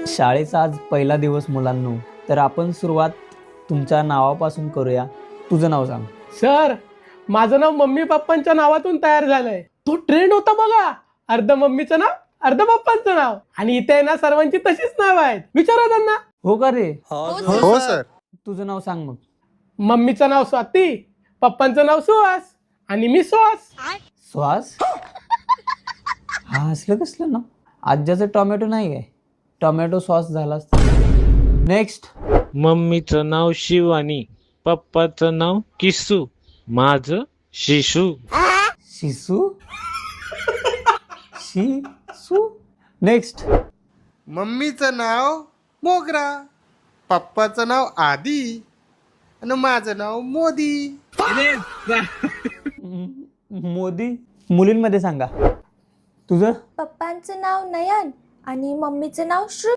शाळेचा आज पहिला दिवस मुलांनो, तर आपण सुरुवात तुमच्या नावापासून करूया. तुझं नाव सांग. सर, माझं नाव मम्मी पप्पांच्या नावातून तयार झालंय. तो ट्रेंड होता बघा, अर्ध मम्मीचं नाव अर्ध पप्पांचं नाव. आणि इथे ना सर्वांची तशीच नाव आहेत, विचारा त्यांना. हो का रे? हो सर. तुझं नाव सांग मग. मम्मीचं नाव स्वाती, पप्पांचं नाव सुहास आणि मी सुहास. श्वास. हा असलं कसलं ना, आज्याचं टोमॅटो नाही काय, टोमॅटो सॉस झाला असता. नेक्स्ट. मम्मीचं नाव शिवानी, पप्पाचं नाव किस्सू, माझं शिशू. शिसू. शिसू. नेक्स्ट. मम्मीचं नाव मोगरा, पप्पाचं नाव आदी आणि माझं नाव मोदी. मोदी. मुलींमध्ये सांगा. तुझं? पप्पांचं नाव नयन आणि मम्मीचं नाव श्रुती.